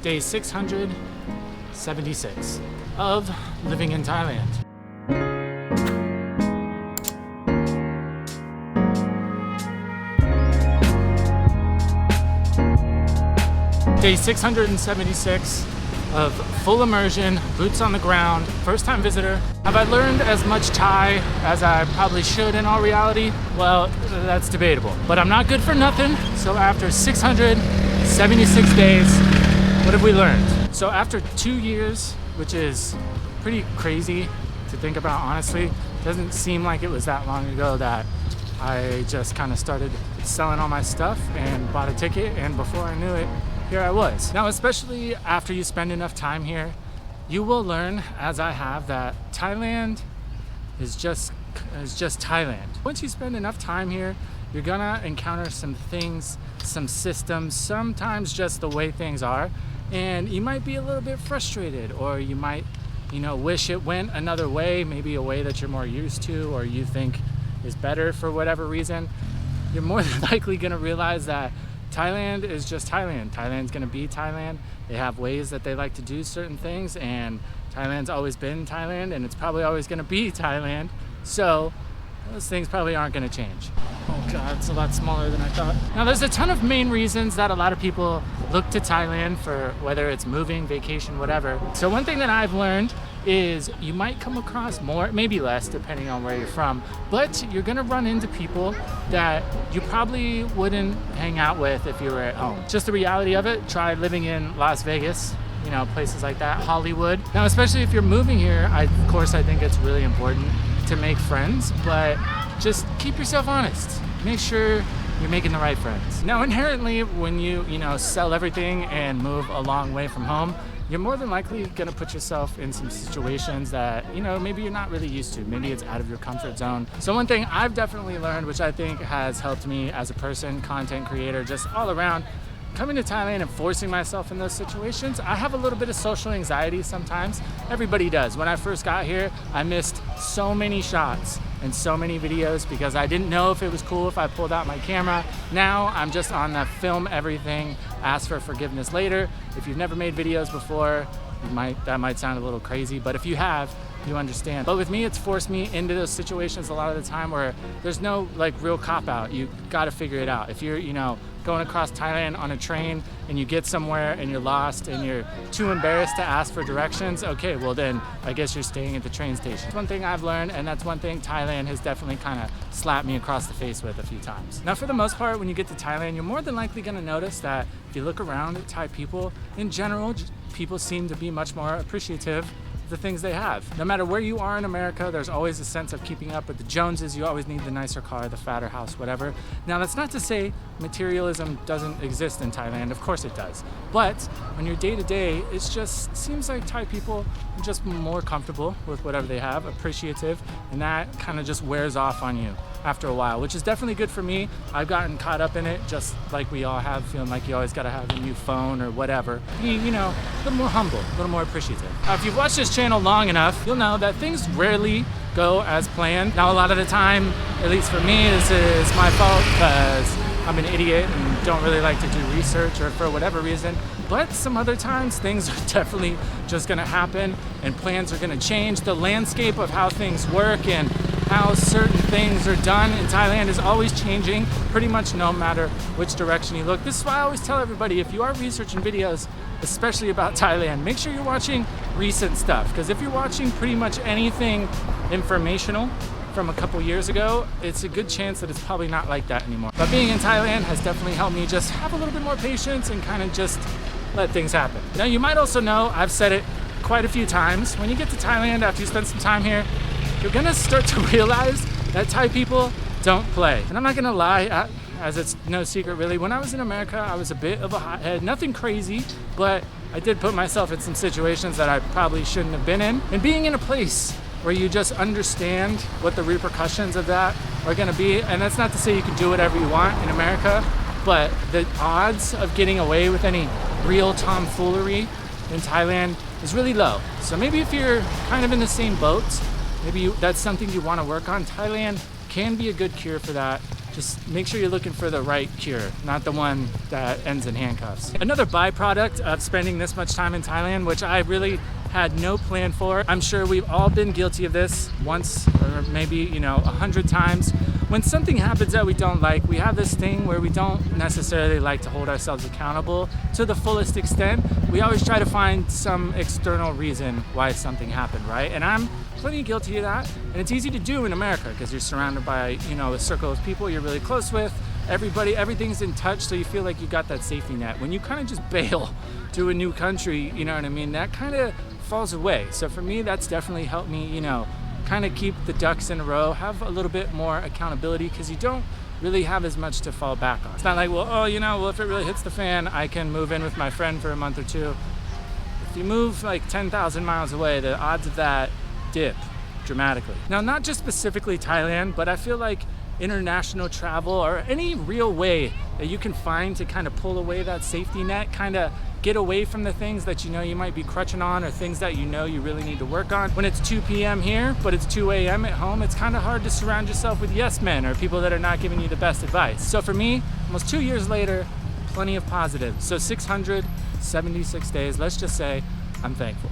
Day 676 of living in Thailand. Day 676 of full immersion, boots on the ground, first time visitor. Have I learned as much Thai as I probably should in all reality? Well, that's debatable, but I'm not good for nothing. So after 676 days, what have we learned? So after 2 years, which is pretty crazy to think about, honestly, doesn't seem like it was that long ago that I just kind of started selling all my stuff and bought a ticket, and before I knew it, here I was. Now, especially after you spend enough time here, you will learn, as I have, that Thailand is just Thailand. Once you spend enough time here, you're gonna encounter some things, some systems, sometimes just the way things are, and you might be a little bit frustrated, or you might, wish it went another way, maybe a way that you're more used to or you think is better for whatever reason. You're more than likely gonna realize that Thailand is just Thailand. Thailand's gonna be Thailand. They have ways that they like to do certain things, and Thailand's always been Thailand, and it's probably always gonna be Thailand. So those things probably aren't gonna change. Oh God, it's a lot smaller than I thought. Now, there's a ton of main reasons that a lot of people look to Thailand for, whether it's moving, vacation, whatever. So one thing that I've learned is you might come across more, maybe less, depending on where you're from, but you're gonna run into people that you probably wouldn't hang out with if you were at home. Just the reality of it. Try living in Las Vegas, places like that, Hollywood. Now, especially if you're moving here, of course, I think it's really important to make friends, but just keep yourself honest. Make sure you're making the right friends. Now, inherently, when you sell everything and move a long way from home, you're more than likely gonna put yourself in some situations that, maybe you're not really used to. Maybe it's out of your comfort zone. So one thing I've definitely learned, which I think has helped me as a person, content creator, just all around, coming to Thailand and forcing myself in those situations, I have a little bit of social anxiety sometimes. Everybody does. When I first got here, I missed so many shots and so many videos because I didn't know if it was cool if I pulled out my camera. Now I'm just on the film everything, ask for forgiveness later. If you've never made videos before, that might sound a little crazy, but if you have, you understand. But with me, it's forced me into those situations a lot of the time where there's no real cop out. You gotta figure it out. If you're, going across Thailand on a train and you get somewhere and you're lost and you're too embarrassed to ask for directions, okay, well then I guess you're staying at the train station. One thing I've learned, and that's one thing Thailand has definitely kind of slapped me across the face with a few times. Now, for the most part, when you get to Thailand, you're more than likely gonna notice that if you look around at Thai people, in general, people seem to be much more appreciative of the things they have. No matter where you are in America, there's always a sense of keeping up with the Joneses. You always need the nicer car, the fatter house, whatever. Now, that's not to say materialism doesn't exist in Thailand. Of course it does. But on your day-to-day, it just seems like Thai people are just more comfortable with whatever they have, appreciative, and that kind of just wears off on you after a while, which is definitely good for me. I've gotten caught up in it, just like we all have, feeling like you always gotta have a new phone or whatever. Be, a little more humble, a little more appreciative. Now, if you've watched this channel long enough, you'll know that things rarely go as planned. Now, a lot of the time, at least for me, this is my fault because I'm an idiot and don't really like to do research or for whatever reason. But some other times things are definitely just gonna happen and plans are gonna change. The landscape of how things work and how certain things are done in Thailand is always changing, pretty much no matter which direction you look. This is why I always tell everybody, if you are researching videos, especially about Thailand, make sure you're watching recent stuff, because if you're watching pretty much anything informational from a couple years ago, it's a good chance that it's probably not like that anymore. But being in Thailand has definitely helped me just have a little bit more patience and kind of just let things happen. Now, you might also know, I've said it quite a few times, when you get to Thailand after you spend some time here, you're gonna start to realize that Thai people don't play. And I'm not gonna lie, as it's no secret really, when I was in America, I was a bit of a hothead. Nothing crazy, but I did put myself in some situations that I probably shouldn't have been in. And being in a place where you just understand what the repercussions of that are gonna be, and that's not to say you can do whatever you want in America, but the odds of getting away with any real tomfoolery in Thailand is really low. So maybe if you're kind of in the same boat, maybe that's something you want to work on. Thailand can be a good cure for that. Just make sure you're looking for the right cure, not the one that ends in handcuffs. Another byproduct of spending this much time in Thailand, which I really had no plan for. I'm sure we've all been guilty of this once or maybe, 100 times. When something happens that we don't like, we have this thing where we don't necessarily like to hold ourselves accountable to the fullest extent. We always try to find some external reason why something happened, right? And I'm plenty guilty of that. And it's easy to do in America because you're surrounded by, a circle of people you're really close with. Everything's in touch, so you feel like you got that safety net. When you kind of just bail to a new country, you know what I mean? That kind of falls away. So for me, that's definitely helped me, kind of keep the ducks in a row, have a little bit more accountability because you don't really have as much to fall back on. It's not like, if it really hits the fan, I can move in with my friend for a month or two. If you move like 10,000 miles away, the odds of that dip dramatically. Now, not just specifically Thailand, but I feel like international travel or any real way that you can find to kind of pull away that safety net, kind of get away from the things that you might be crutching on or things that you really need to work on. When it's 2 p.m. here, but it's 2 a.m. at home, it's kind of hard to surround yourself with yes men or people that are not giving you the best advice. So for me, almost 2 years later, plenty of positives. So 676 days, let's just say I'm thankful.